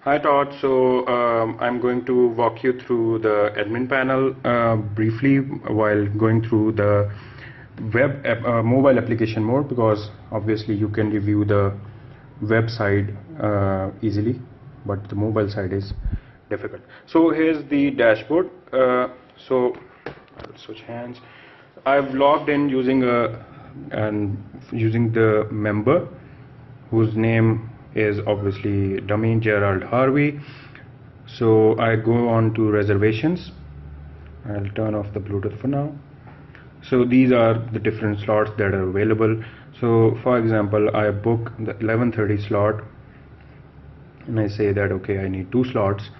Hi Todd, so I'm going to walk you through the admin panel briefly while going through the mobile application mode, because obviously you can review the website easily, but the mobile side is difficult. So here's the dashboard. So I'll switch hands. I've logged in using the member whose name is obviously Dummy Gerald Harvey. So I go on to reservations. I'll turn off the Bluetooth for now. So these are the different slots that are available. So for example, I book the 11:30 slot and I say that okay, I need 2 slots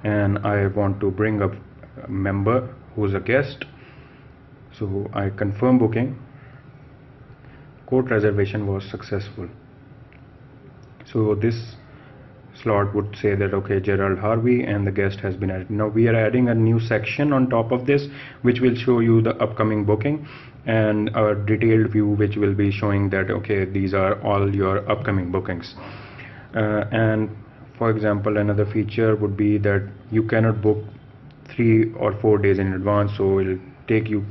and I want to bring up a member who's a guest. So I confirm booking. Court reservation was successful. So this slot would say that okay, Gerald Harvey and the guest has been added. Now we are adding a new section on top of this, which will show you the upcoming booking, and a detailed view which will be showing that okay, these are all your upcoming bookings. And for example, another feature would be that you cannot book 3 or 4 days in advance, so it'll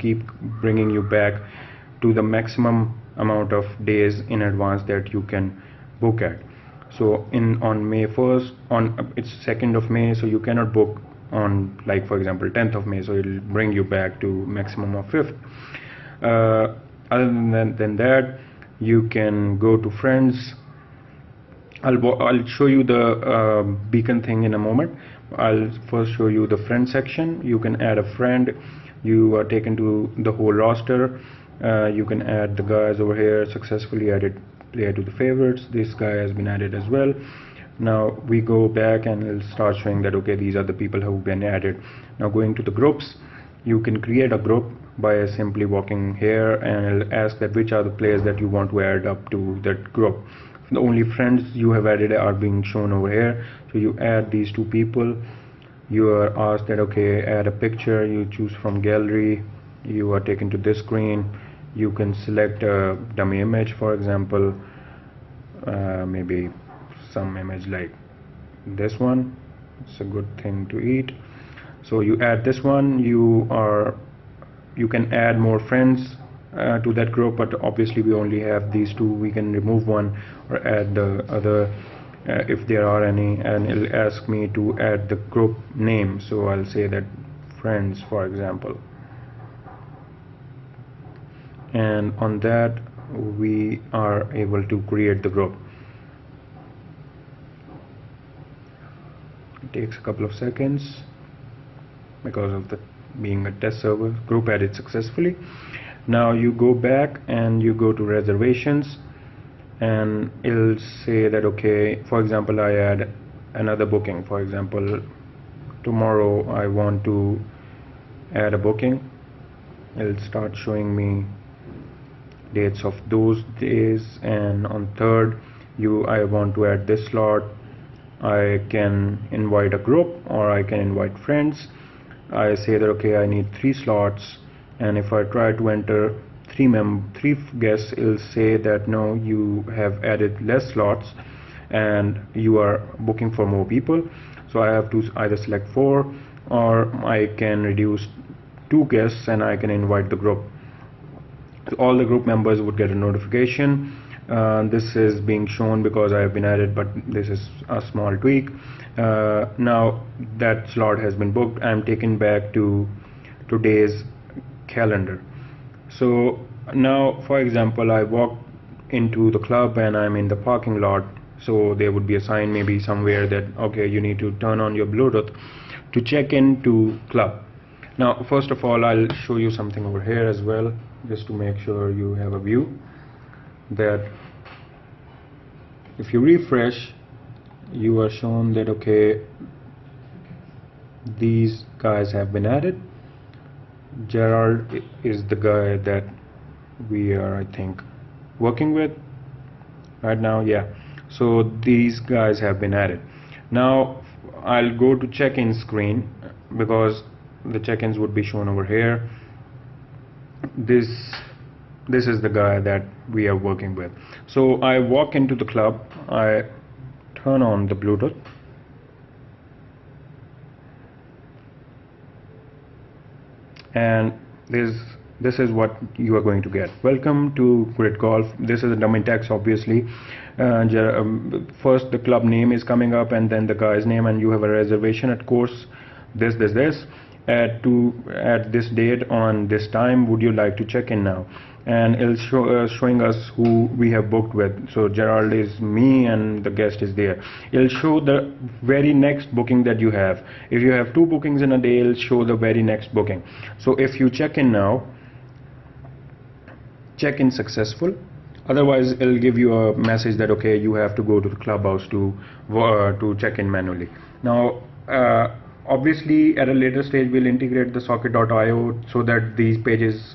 keep bringing you back to the maximum amount of days in advance that you can book at. So on May 1st, it's 2nd of May, so you cannot book on, like for example, 10th of May, so it'll bring you back to maximum of 5th. Other than that, you can go to friends. I'll show you the beacon thing in a moment. I'll first show you the friend section. You can add a friend. You are taken to the whole roster. You can add the guys over here. Successfully added player to the favorites. This guy has been added as well. Now we go back and it'll start showing that okay, these are the people who have been added. Now going to the groups, you can create a group by simply walking here, and it'll ask that which are the players that you want to add up to that group. The only friends you have added are being shown over here, so you add these 2 people. You are asked that okay, add a picture. You choose from gallery. You are taken to this screen. You can select a dummy image, for example, maybe some image like this one. It's a good thing to eat. So you add this one. You can add more friends to that group, but obviously we only have these 2. We can remove one or add the other if there are any, and it'll ask me to add the group name. So I'll say that friends, for example, and on that we are able to create the group. It takes a couple of seconds because of the being a test server. Group added successfully. Now you go back and you go to reservations, and it'll say that okay, for example, I add another booking. For example, tomorrow I want to add a booking. It'll start showing me dates of those days, and on 3rd I want to add this slot. I can invite a group or I can invite friends. I say that okay, I need 3 slots, and if I try to enter 3 guests, it'll say that no, you have added less slots and you are booking for more people. So I have to either select 4, or I can reduce 2 guests and I can invite the group. So all the group members would get a notification. This is being shown because I have been added, but this is a small tweak. Now that slot has been booked, I'm taken back to today's calendar. So now, for example, I walk into the club and I'm in the parking lot, so there would be a sign maybe somewhere that okay, you need to turn on your Bluetooth to check into club. Now first of all, I'll show you something over here as well, just to make sure you have a view that if you refresh, you are shown that okay, these guys have been added. Gerald is the guy that we are, I think, working with right now. Yeah, so these guys have been added. Now I'll go to check-in screen, because the check-ins would be shown over here. This is the guy that we are working with. So I walk into the club, I turn on the Bluetooth, and this is what you are going to get. Welcome to Grid Golf. This is a dummy text, obviously. First the club name is coming up, and then the guy's name, and you have a reservation at course this at this date on this time. Would you like to check in now? And it'll showing us who we have booked with. So Gerald is me and the guest is there. It'll show the very next booking that you have. If you have 2 bookings in a day, it'll show the very next booking. So if you check in now, check in successful. Otherwise it'll give you a message that okay, you have to go to the clubhouse to check in manually. Now obviously at a later stage we'll integrate the socket.io so that these pages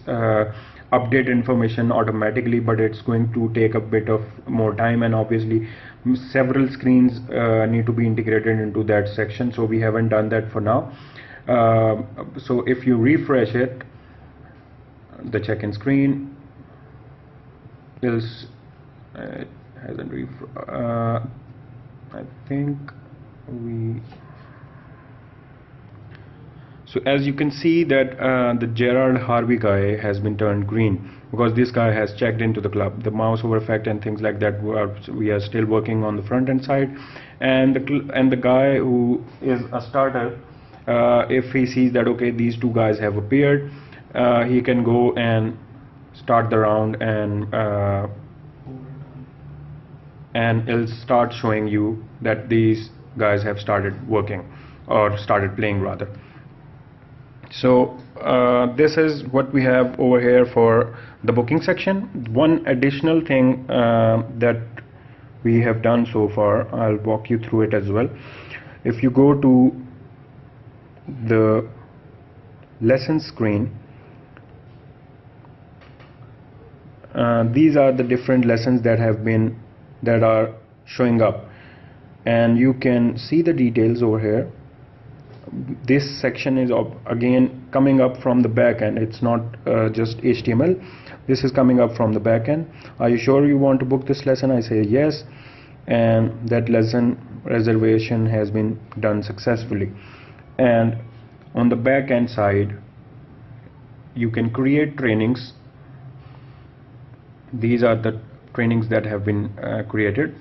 update information automatically, but it's going to take a bit of more time, and obviously several screens need to be integrated into that section, so we haven't done that for now. So if you refresh it, the check-in screen is hasn't I think we. So as you can see that the Gerald Harvey guy has been turned green because this guy has checked into the club. The mouse over effect and things like that we are still working on the front end side, and the guy who is a starter, if he sees that okay, these 2 guys have appeared, he can go and start the round, and it'll start showing you that these guys have started working or started playing rather. So this is what we have over here for the booking section. One additional thing that we have done so far, I'll walk you through it as well. If you go to the lesson screen, these are the different lessons that are showing up, and you can see the details over here. This section is again coming up from the back end. It's not just HTML. This is coming up from the back end. Are you sure you want to book this lesson? I say yes, and that lesson reservation has been done successfully. And on the back end side, you can create trainings. These are the trainings that have been created,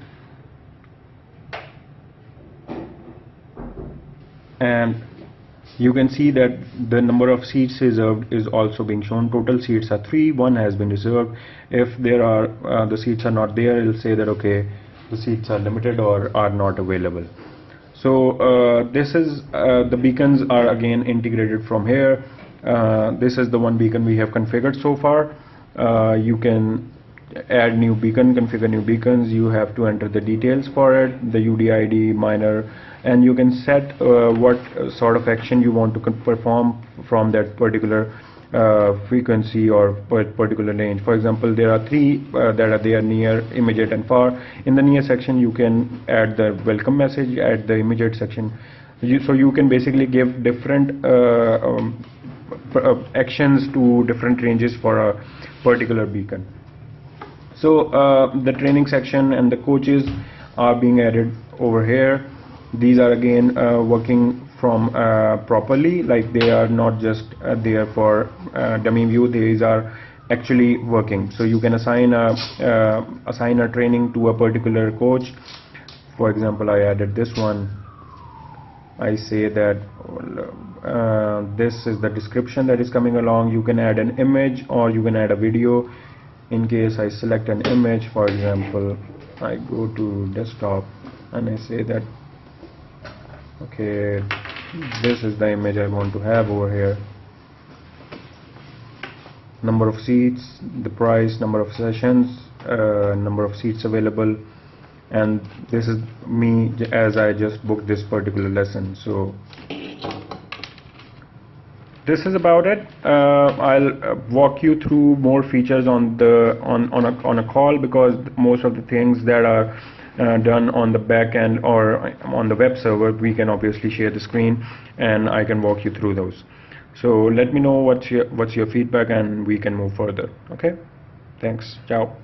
and you can see that the number of seats reserved is also being shown. Total seats are 3, 1 has been reserved. If there are the seats are not there, it will say that okay, the seats are limited or are not available. So this is the beacons are again integrated from here. This is the one beacon we have configured so far. You can add new beacon, configure new beacons. You have to enter the details for it, the UDID, minor, and you can set what sort of action you want to perform from that particular frequency or particular range. For example, there are 3 that are there: near, immediate and far. In the near section you can add the welcome message. At the immediate section so you can basically give different actions to different ranges for a particular beacon. So the training section and the coaches are being added over here. These are again working from properly, like they are not just there for dummy view. These are actually working. So you can assign a training to a particular coach. For example, I added this one. I say that this is the description that is coming along. You can add an image or you can add a video. In case I select an image, for example, I go to desktop and I say that okay, this is the image I want to have over here. Number of seats, the price, number of sessions, number of seats available, and this is me as I just booked this particular lesson. So this is about it. I'll walk you through more features on a call, because most of the things that are done on the back end or on the web server, we can obviously share the screen and I can walk you through those. So let me know what's your feedback and we can move further. Okay, thanks, ciao.